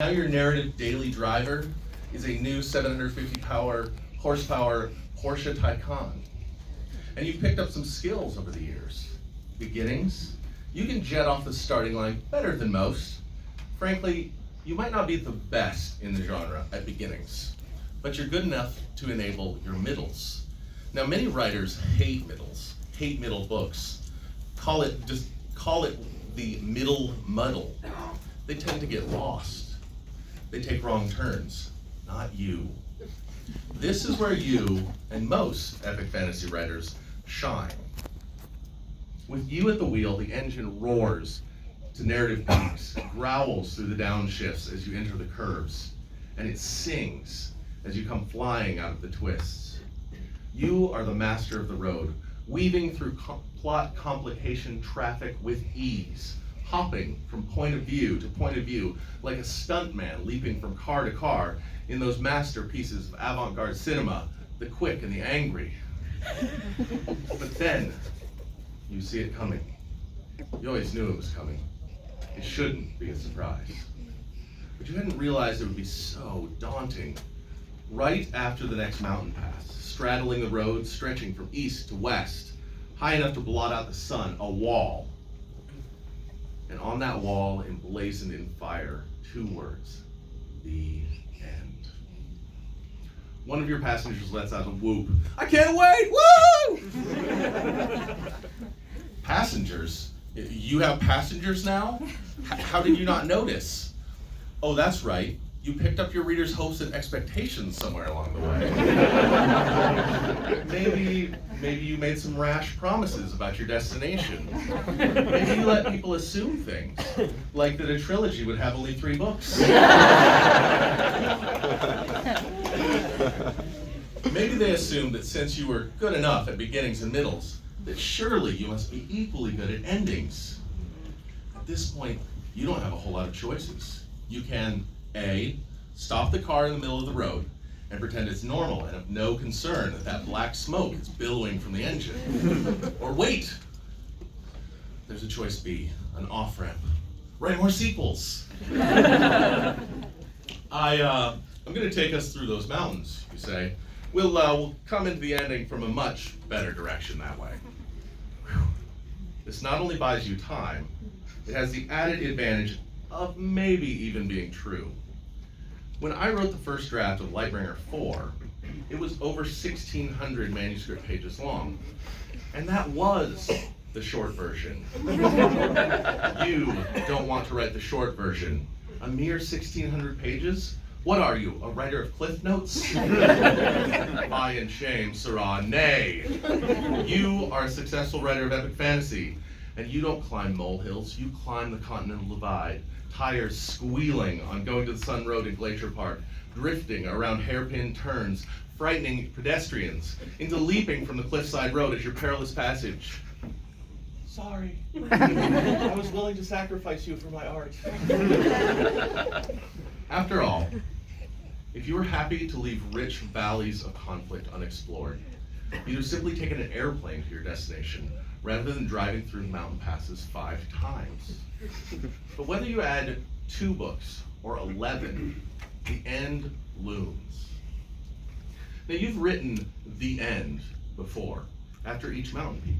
Now your narrative daily driver is a new 750 horsepower Porsche Taycan. And you've picked up some skills over the years. Beginnings, you can jet off the starting line better than most. Frankly, you might not be the best in the genre at beginnings, but you're good enough to enable your middles. Now many writers hate middles, hate middle books, call it the middle muddle. They tend to get lost. They take wrong turns. Not you. This is where you and most epic fantasy writers shine. With you at the wheel, the engine roars to narrative beats, growls through the downshifts as you enter the curves, and it sings as you come flying out of the twists. You are the master of the road, weaving through plot complication traffic with ease, hopping from point of view to point of view like a stuntman leaping from car to car in those masterpieces of avant-garde cinema, The Quick and the Angry. But then, you see it coming. You always knew it was coming. It shouldn't be a surprise. But you hadn't realized it would be so daunting. Right after the next mountain pass, straddling the road, stretching from east to west, high enough to blot out the sun, a wall. And on that wall, emblazoned in fire, two words: the end. One of your passengers lets out a whoop. I can't wait, woo! Passengers? You have passengers now? How did you not notice? Oh, that's right. You picked up your readers' hopes and expectations somewhere along the way. Maybe you made some rash promises about your destination. Maybe you let people assume things, like that a trilogy would have only 3 books. Maybe they assumed that since you were good enough at beginnings and middles, that surely you must be equally good at endings. At this point, you don't have a whole lot of choices. You can A, stop the car in the middle of the road and pretend it's normal and of no concern that black smoke is billowing from the engine. Or wait. There's a choice B, an off-ramp. Write more sequels. I'm going to take us through those mountains, you say. We'll come into the ending from a much better direction that way. Whew. This not only buys you time, it has the added advantage of maybe even being true. When I wrote the first draft of Lightbringer 4, it was over 1,600 manuscript pages long. And that was the short version. You don't want to write the short version. A mere 1,600 pages? What are you, a writer of Cliff Notes? I in shame, sirrah, nay. You are a successful writer of epic fantasy, and you don't climb molehills, you climb the Continental Divide, tires squealing on going to the Sun Road in Glacier Park, drifting around hairpin turns, frightening pedestrians into leaping from the cliffside road as your perilous passage. Sorry, I was willing to sacrifice you for my art. After all, if you were happy to leave rich valleys of conflict unexplored, you'd have simply taken an airplane to your destination rather than driving through mountain passes 5 times. But whether you add 2 books or 11, the end looms. Now you've written the end before, after each mountain peak,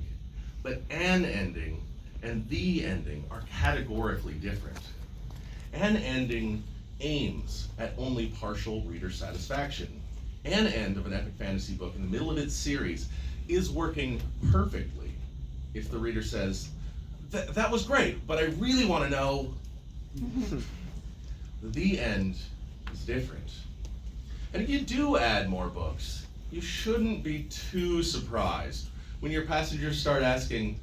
but an ending and the ending are categorically different. An ending aims at only partial reader satisfaction. An end of an epic fantasy book in the middle of its series is working perfectly if the reader says, that was great, but I really want to know. The end is different. And if you do add more books, you shouldn't be too surprised when your passengers start asking,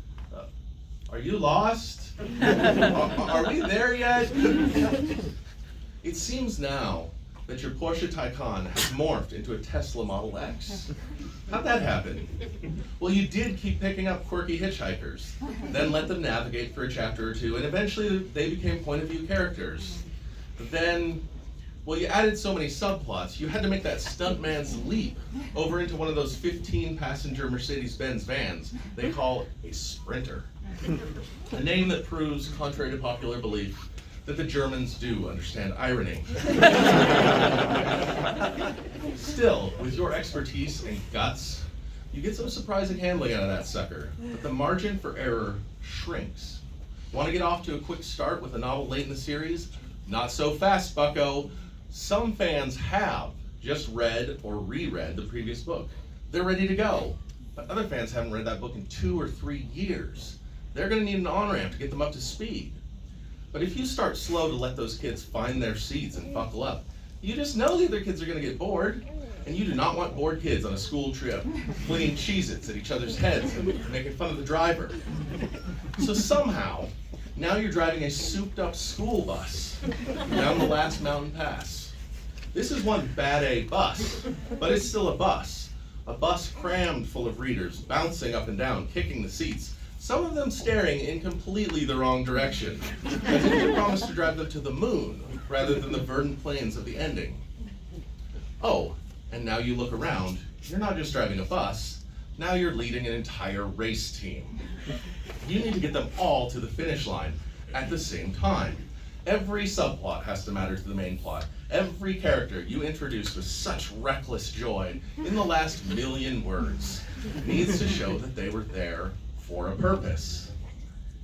are you lost? Are we there yet? It seems now that your Porsche Taycan has morphed into a Tesla Model X. How'd that happen? Well, you did keep picking up quirky hitchhikers, then let them navigate for a chapter or 2, and eventually they became point-of-view characters. But then, well, you added so many subplots, you had to make that stuntman's leap over into one of those 15-passenger Mercedes-Benz vans they call a Sprinter. A name that proves, contrary to popular belief, that the Germans do understand irony. Still, with your expertise and guts, you get some surprising handling out of that sucker, but the margin for error shrinks. Want to get off to a quick start with a novel late in the series? Not so fast, bucko. Some fans have just read or reread the previous book. They're ready to go, but other fans haven't read that book in 2 or 3 years. They're going to need an on-ramp to get them up to speed. But if you start slow to let those kids find their seats and buckle up, you just know the other kids are going to get bored. And you do not want bored kids on a school trip, flinging Cheez-Its at each other's heads and making fun of the driver. So somehow, now you're driving a souped-up school bus down the last mountain pass. This is one bad A bus, but it's still a bus. A bus crammed full of readers, bouncing up and down, kicking the seats, some of them staring in completely the wrong direction, as if you promised to drive them to the moon rather than the verdant plains of the ending. Oh, and now you look around, you're not just driving a bus, now you're leading an entire race team. You need to get them all to the finish line at the same time. Every subplot has to matter to the main plot. Every character you introduce with such reckless joy in the last million words needs to show that they were there for a purpose.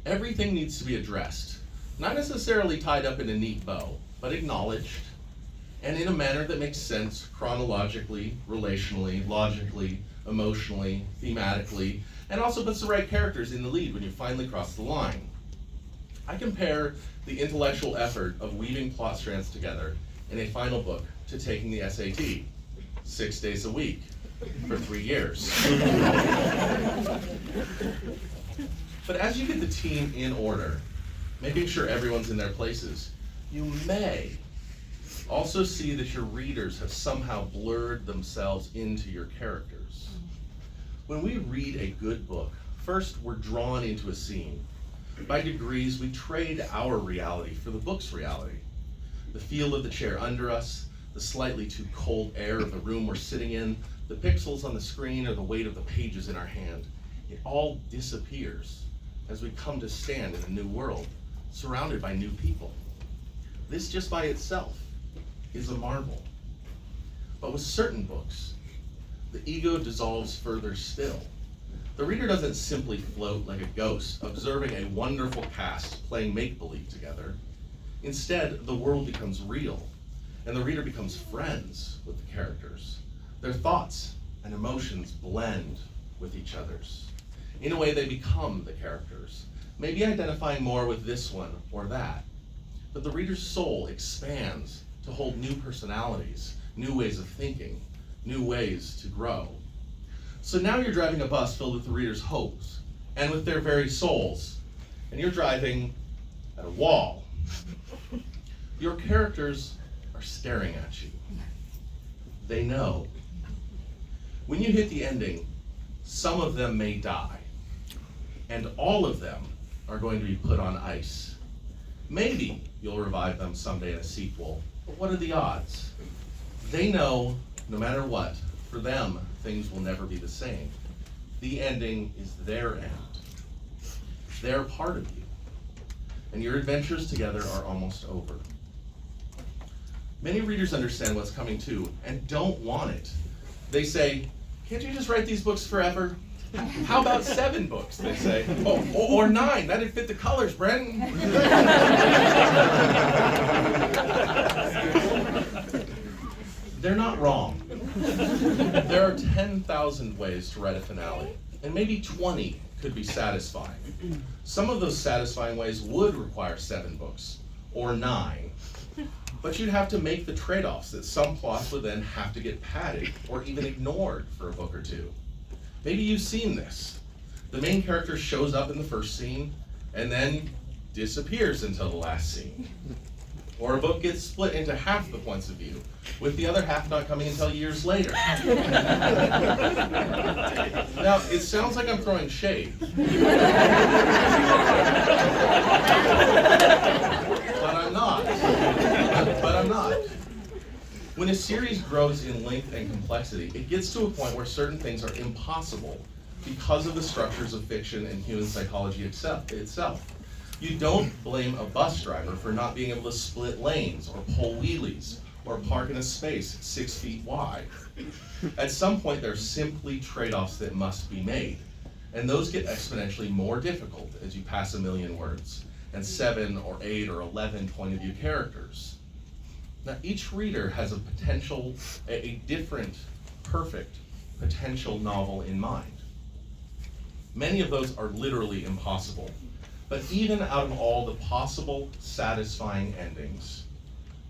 Everything needs to be addressed, not necessarily tied up in a neat bow, but acknowledged, and in a manner that makes sense chronologically, relationally, logically, emotionally, thematically, and also puts the right characters in the lead when you finally cross the line. I compare the intellectual effort of weaving plot strands together in a final book to taking the SAT, 6 days a week, for 3 years. But as you get the team in order, making sure everyone's in their places, you may also see that your readers have somehow blurred themselves into your characters. When we read a good book, first we're drawn into a scene. By degrees, we trade our reality for the book's reality. The feel of the chair under us, the slightly too cold air of the room we're sitting in, the pixels on the screen, or the weight of the pages in our hand, it all disappears as we come to stand in a new world, surrounded by new people. This just by itself is a marvel. But with certain books, the ego dissolves further still. The reader doesn't simply float like a ghost, observing a wonderful cast playing make-believe together. Instead, the world becomes real, and the reader becomes friends with the characters. Their thoughts and emotions blend with each other's. In a way, they become the characters, maybe identifying more with this one or that. But the reader's soul expands to hold new personalities, new ways of thinking, new ways to grow. So now you're driving a bus filled with the reader's hopes and with their very souls, and you're driving at a wall. Your characters are staring at you. They know. When you hit the ending, some of them may die, and all of them are going to be put on ice. Maybe you'll revive them someday in a sequel, but what are the odds? They know, no matter what, for them, things will never be the same. The ending is their end. They're part of you, and your adventures together are almost over. Many readers understand what's coming too, and don't want it. They say, can't you just write these books forever? How about 7 books, they say. Oh, or 9, that'd fit the colors, Brent. They're not wrong. There are 10,000 ways to write a finale, and maybe 20 could be satisfying. Some of those satisfying ways would require 7 books, or 9. But you'd have to make the trade-offs that some plots would then have to get padded or even ignored for a book or 2. Maybe you've seen this. The main character shows up in the first scene and then disappears until the last scene. Or a book gets split into half the points of view, with the other half not coming until years later. Now, it sounds like I'm throwing shade. But I'm not. When a series grows in length and complexity, it gets to a point where certain things are impossible because of the structures of fiction and human psychology itself. You don't blame a bus driver for not being able to split lanes or pull wheelies or park in a space 6 feet wide. At some point, there are simply trade-offs that must be made, and those get exponentially more difficult as you pass 1 million words and 7 or 8 or 11 point of view characters. Now, each reader has a different, perfect potential novel in mind. Many of those are literally impossible, but even out of all the possible satisfying endings,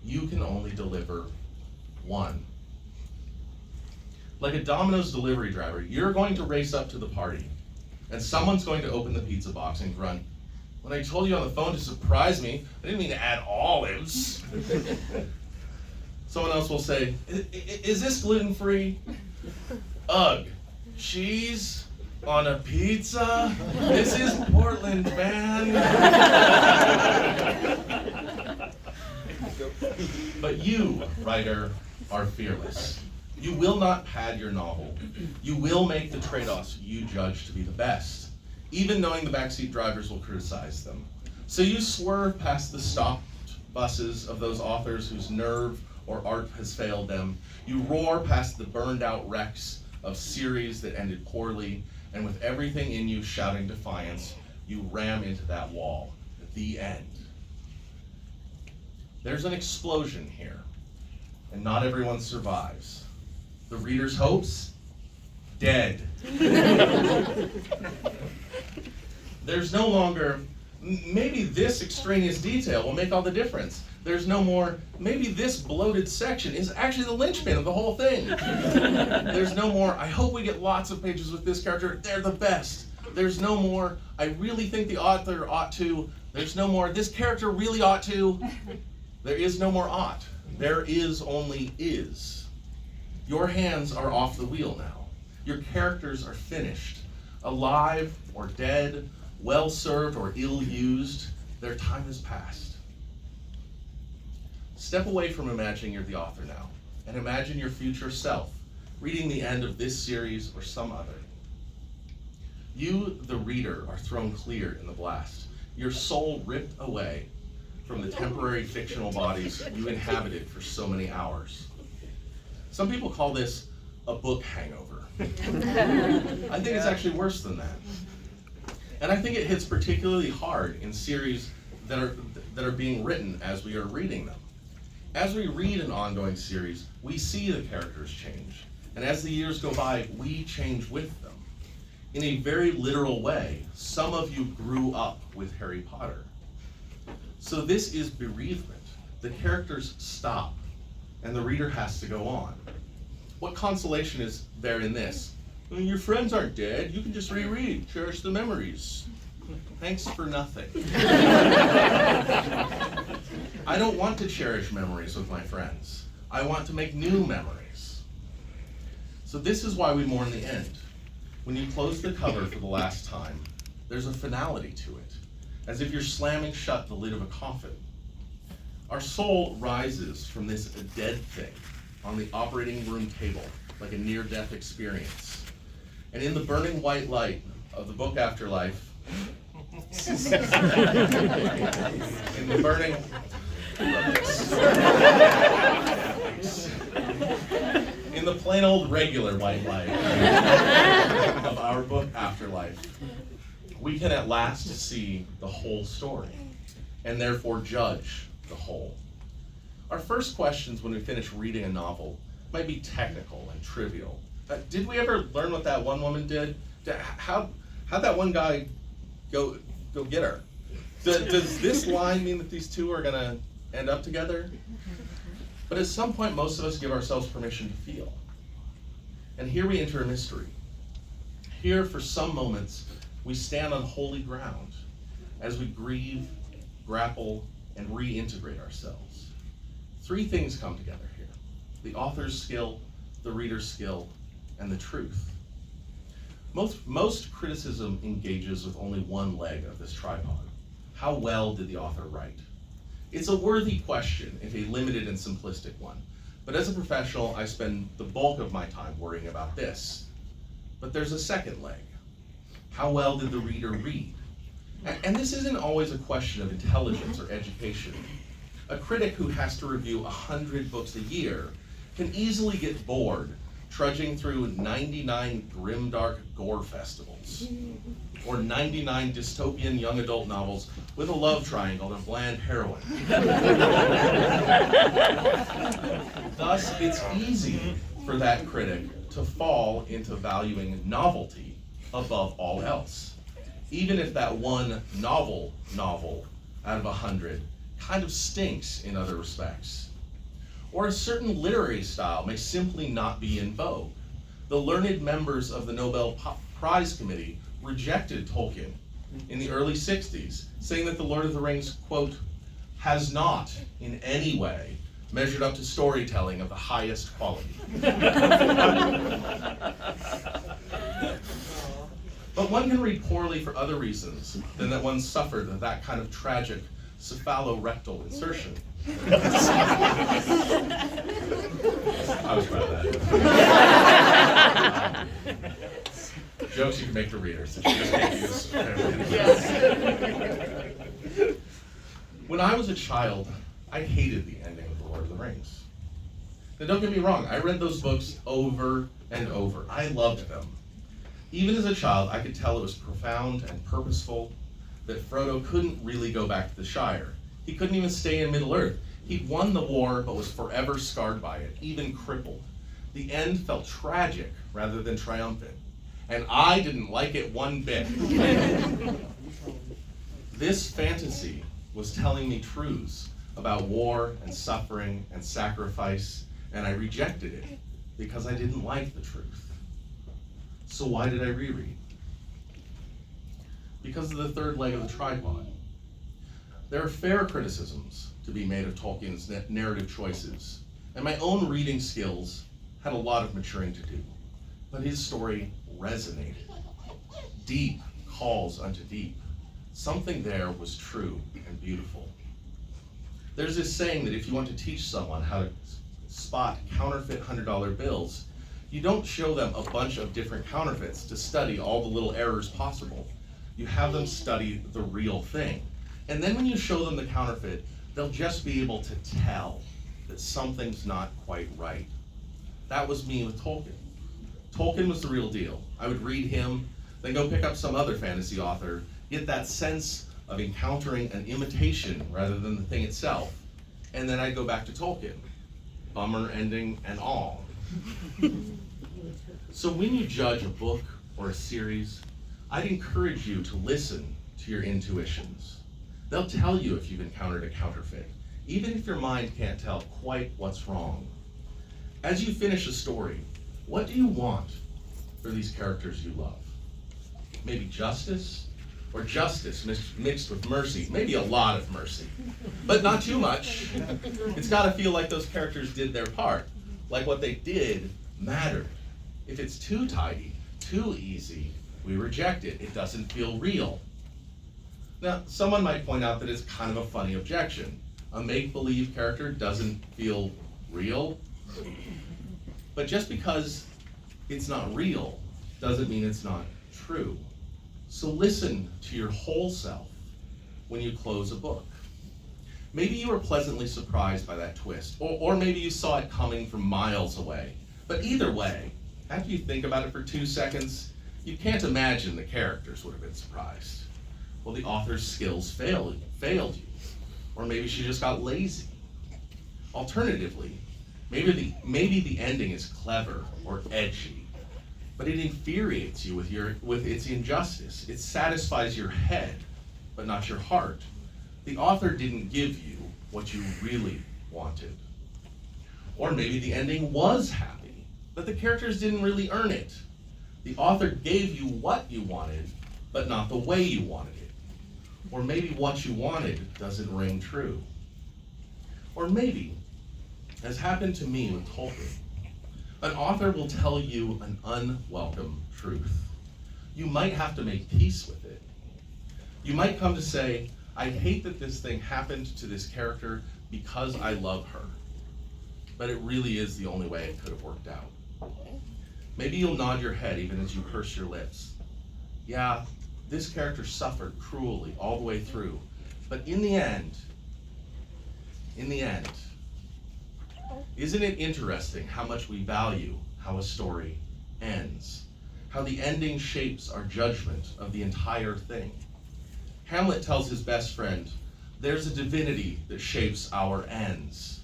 you can only deliver one. Like a Domino's delivery driver, you're going to race up to the party, and someone's going to open the pizza box and grunt, "When I told you on the phone to surprise me, I didn't mean to add olives." Someone else will say, "Is this gluten-free?" "Ugh, cheese on a pizza? This is Portland, man." But you, writer, are fearless. You will not pad your novel. You will make the trade-offs you judge to be the best, even knowing the backseat drivers will criticize them. So you swerve past the stopped buses of those authors whose nerve or art has failed them. You roar past the burned out wrecks of series that ended poorly, and with everything in you shouting defiance, you ram into that wall. The end. There's an explosion here, and not everyone survives. The reader's hopes? Dead. There's no longer, maybe this extraneous detail will make all the difference. There's no more, maybe this bloated section is actually the linchpin of the whole thing. There's no more, I hope we get lots of pages with this character, they're the best. There's no more, I really think the author ought to. There's no more, this character really ought to. There is no more ought. There is only is. Your hands are off the wheel now. Your characters are finished. Alive or dead, well-served or ill-used, their time has passed. Step away from imagining you're the author now, and imagine your future self, reading the end of this series or some other. You, the reader, are thrown clear in the blast, your soul ripped away from the temporary fictional bodies you inhabited for so many hours. Some people call this a book hangover. I think it's actually worse than that. And I think it hits particularly hard in series that are being written as we are reading them. As we read an ongoing series, we see the characters change. And as the years go by, we change with them. In a very literal way, some of you grew up with Harry Potter. So this is bereavement. The characters stop, and the reader has to go on. What consolation is there in this? Well, your friends aren't dead. You can just reread, cherish the memories. Thanks for nothing. I don't want to cherish memories with my friends. I want to make new memories. So this is why we mourn the end. When you close the cover for the last time, there's a finality to it, as if you're slamming shut the lid of a coffin. Our soul rises from this dead thing on the operating room table, like a near-death experience. And in the burning white light of the book Afterlife, in the burning, in the plain old regular white light of our book Afterlife, we can at last see the whole story, and therefore judge the whole. Our first questions when we finish reading a novel might be technical and trivial. Did we ever learn what that one woman did? How'd that one guy go get her? Does this line mean that these two are gonna end up together? But at some point, most of us give ourselves permission to feel. And here we enter a mystery. Here, for some moments, we stand on holy ground as we grieve, grapple, and reintegrate ourselves. Three things come together here: the author's skill, the reader's skill, and the truth. Most criticism engages with only one leg of this tripod. How well did the author write? It's a worthy question, if a limited and simplistic one. But as a professional, I spend the bulk of my time worrying about this. But there's a second leg. How well did the reader read? And this isn't always a question of intelligence or education. A critic who has to review 100 books a year can easily get bored trudging through 99 grimdark gore festivals, or 99 dystopian young adult novels with a love triangle and bland heroin. Thus, it's easy for that critic to fall into valuing novelty above all else, even if that one novel out of 100 kind of stinks in other respects. Or a certain literary style may simply not be in vogue. The learned members of the Nobel Prize Committee rejected Tolkien in the early 60s, saying that The Lord of the Rings, quote, has not in any way measured up to storytelling of the highest quality. But one can read poorly for other reasons than that one suffered that kind of tragic cephalorectal insertion. I was proud of that. Jokes you can make to readers. That you just can't use. When I was a child, I hated the ending of The Lord of the Rings. Now don't get me wrong, I read those books over and over. I loved them. Even as a child, I could tell it was profound and purposeful, that Frodo couldn't really go back to the Shire. He couldn't even stay in Middle-earth. He'd won the war, but was forever scarred by it, even crippled. The end felt tragic rather than triumphant, and I didn't like it one bit. This fantasy was telling me truths about war and suffering and sacrifice, and I rejected it because I didn't like the truth. So why did I reread? Because of the third leg of the tripod. There are fair criticisms to be made of Tolkien's narrative choices, and my own reading skills had a lot of maturing to do, but his story resonated. Deep calls unto deep. Something there was true and beautiful. There's this saying that if you want to teach someone how to spot counterfeit $100 bills, you don't show them a bunch of different counterfeits to study all the little errors possible. You have them study the real thing. And then when you show them the counterfeit, they'll just be able to tell that something's not quite right. That was me with Tolkien. Tolkien was the real deal. I would read him, then go pick up some other fantasy author, get that sense of encountering an imitation rather than the thing itself, and then I'd go back to Tolkien. Bummer ending and all. So when you judge a book or a series, I'd encourage you to listen to your intuitions. They'll tell you if you've encountered a counterfeit, even if your mind can't tell quite what's wrong. As you finish a story, what do you want for these characters you love? Maybe justice? Or justice mixed with mercy, maybe a lot of mercy, but not too much. It's got to feel like those characters did their part, like what they did mattered. If it's too tidy, too easy, we reject it. It doesn't feel real. Now, someone might point out that it's kind of a funny objection. A make-believe character doesn't feel real, but just because it's not real doesn't mean it's not true. So listen to your whole self when you close a book. Maybe you were pleasantly surprised by that twist, or maybe you saw it coming from miles away. But either way, after you think about it for 2 seconds, you can't imagine the characters would have been surprised. Well, the author's skills failed you, or maybe she just got lazy. Alternatively, maybe the ending is clever or edgy, but it infuriates you with its injustice. It satisfies your head, but not your heart. The author didn't give you what you really wanted. Or maybe the ending was happy, but the characters didn't really earn it. The author gave you what you wanted, but not the way you wanted it. Or maybe what you wanted doesn't ring true. Or maybe, as happened to me with Tolkien, an author will tell you an unwelcome truth. You might have to make peace with it. You might come to say, I hate that this thing happened to this character because I love her. But it really is the only way it could have worked out. Maybe you'll nod your head even as you purse your lips. Yeah, This character suffered cruelly all the way through. But in the end, isn't it interesting how much we value how a story ends? How the ending shapes our judgment of the entire thing. Hamlet tells his best friend, "There's a divinity that shapes our ends.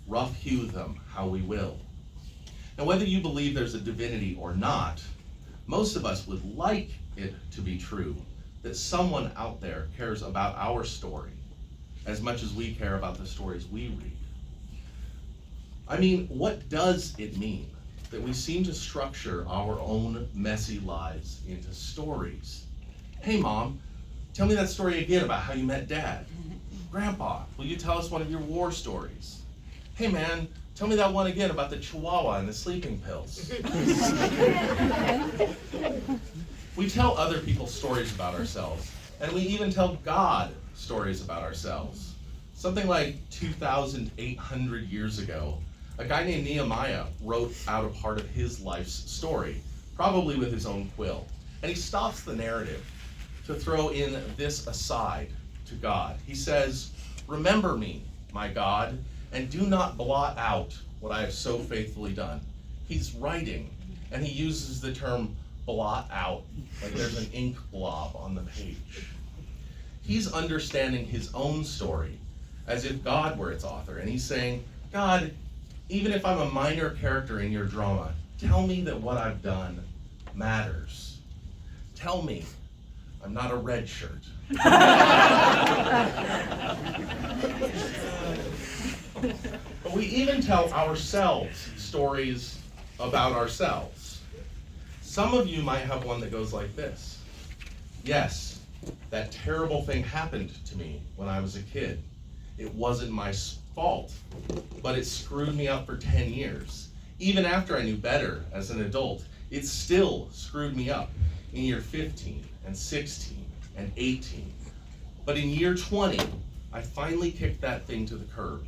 Rough hew them how we will." And whether you believe there's a divinity or not, most of us would like it to be true that someone out there cares about our story as much as we care about the stories we read. I mean, what does it mean that we seem to structure our own messy lives into stories? Hey, Mom, tell me that story again about how you met Dad. Grandpa, will you tell us one of your war stories? Hey, man, tell me that one again about the Chihuahua and the sleeping pills. We tell other people stories about ourselves, and we even tell God stories about ourselves. Something like 2,800 years ago, a guy named Nehemiah wrote out a part of his life's story, probably with his own quill. And he stops the narrative to throw in this aside to God. He says, "Remember me, my God, and do not blot out what I have so faithfully done." He's writing, and he uses the term blot out, like there's an ink blob on the page. He's understanding his own story as if God were its author, and he's saying, "God, even if I'm a minor character in your drama, tell me that what I've done matters. Tell me I'm not a red shirt." But we even tell ourselves stories about ourselves. Some of you might have one that goes like this. "Yes, that terrible thing happened to me when I was a kid. It wasn't my fault, but it screwed me up for 10 years. Even after I knew better as an adult, it still screwed me up in year 15 and 16 and 18. But in year 20, I finally kicked that thing to the curb.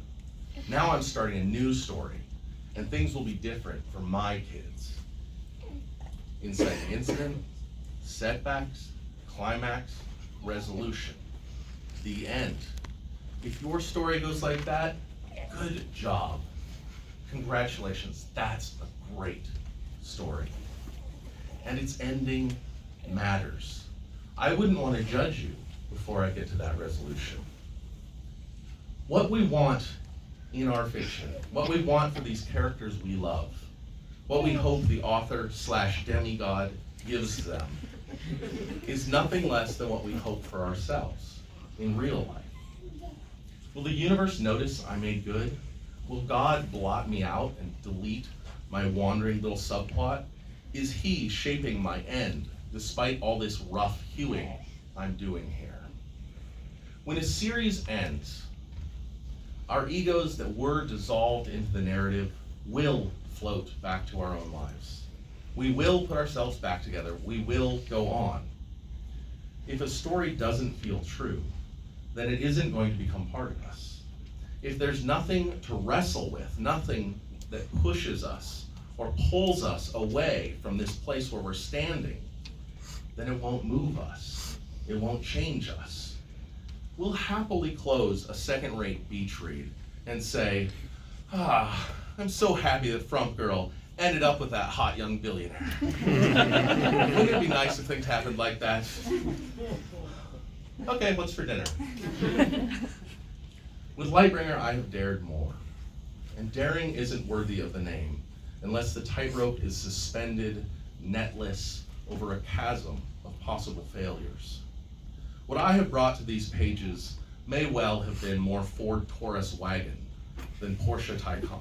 Now I'm starting a new story, and things will be different for my kids." Inciting incident, setbacks, climax, resolution. The end. If your story goes like that, good job. Congratulations, that's a great story. And its ending matters. I wouldn't want to judge you before I get to that resolution. What we want in our fiction, what we want for these characters we love, what we hope the author / demi-god gives them, is nothing less than what we hope for ourselves in real life. Will the universe notice I made good? Will God blot me out and delete my wandering little subplot? Is he shaping my end despite all this rough hewing I'm doing here? When a series ends, our egos that were dissolved into the narrative will float back to our own lives. We will put ourselves back together. We will go on. If a story doesn't feel true, then it isn't going to become part of us. If there's nothing to wrestle with, nothing that pushes us or pulls us away from this place where we're standing, then it won't move us. It won't change us. We'll happily close a second-rate beach read and say, I'm so happy that Frump Girl ended up with that hot young billionaire. Wouldn't it be nice if things happened like that? Okay, what's for dinner? With Lightbringer, I have dared more. And daring isn't worthy of the name unless the tightrope is suspended, netless, over a chasm of possible failures. What I have brought to these pages may well have been more Ford Taurus wagon than Porsche Taycan.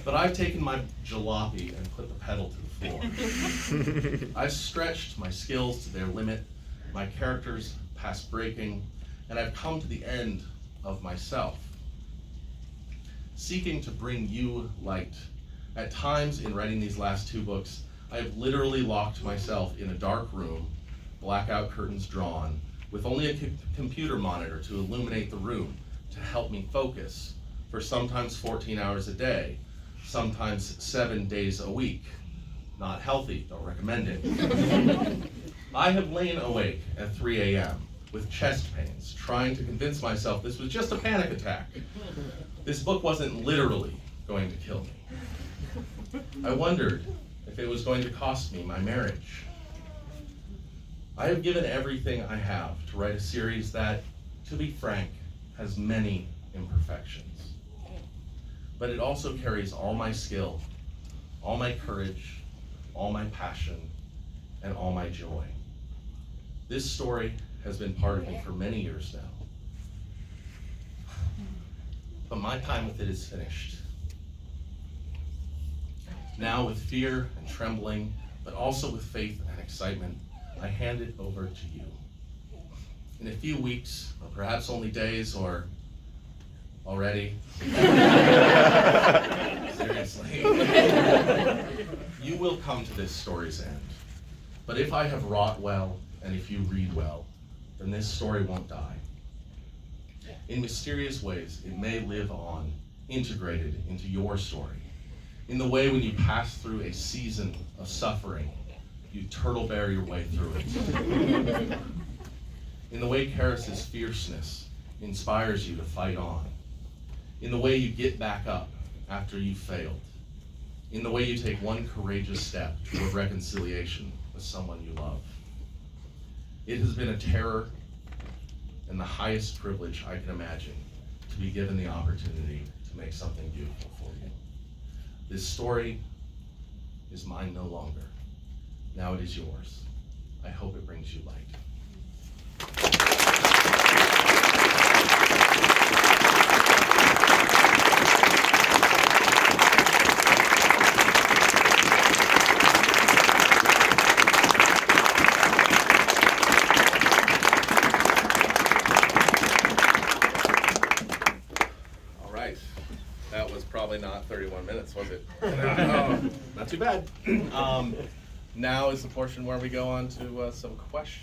But I've taken my jalopy and put the pedal to the floor. I've stretched my skills to their limit, my characters past breaking, and I've come to the end of myself, seeking to bring you light. At times in writing these last two books, I have literally locked myself in a dark room, blackout curtains drawn, with only a computer monitor to illuminate the room to help me focus for sometimes 14 hours a day, sometimes 7 days a week. Not healthy, don't recommend it. I have lain awake at 3 a.m. with chest pains, trying to convince myself this was just a panic attack. This book wasn't literally going to kill me. I wondered if it was going to cost me my marriage. I have given everything I have to write a series that, to be frank, has many imperfections. But it also carries all my skill, all my courage, all my passion, and all my joy. This story has been part of me for many years now. But my time with it is finished. Now, with fear and trembling, but also with faith and excitement, I hand it over to you. In a few weeks, or perhaps only days, or already, seriously, you will come to this story's end. But if I have wrought well, and if you read well, then this story won't die. In mysterious ways, it may live on, integrated into your story. In the way when you pass through a season of suffering, you turtle bear your way through it. In the way Karis's fierceness inspires you to fight on. In the way you get back up after you've failed. In the way you take one courageous step toward reconciliation with someone you love. It has been a terror and the highest privilege I can imagine to be given the opportunity to make something beautiful for you. This story is mine no longer. Now it is yours. I hope it brings you light. That was probably not 31 minutes, was it? No, not too bad. Now is the portion where we go on to some questions.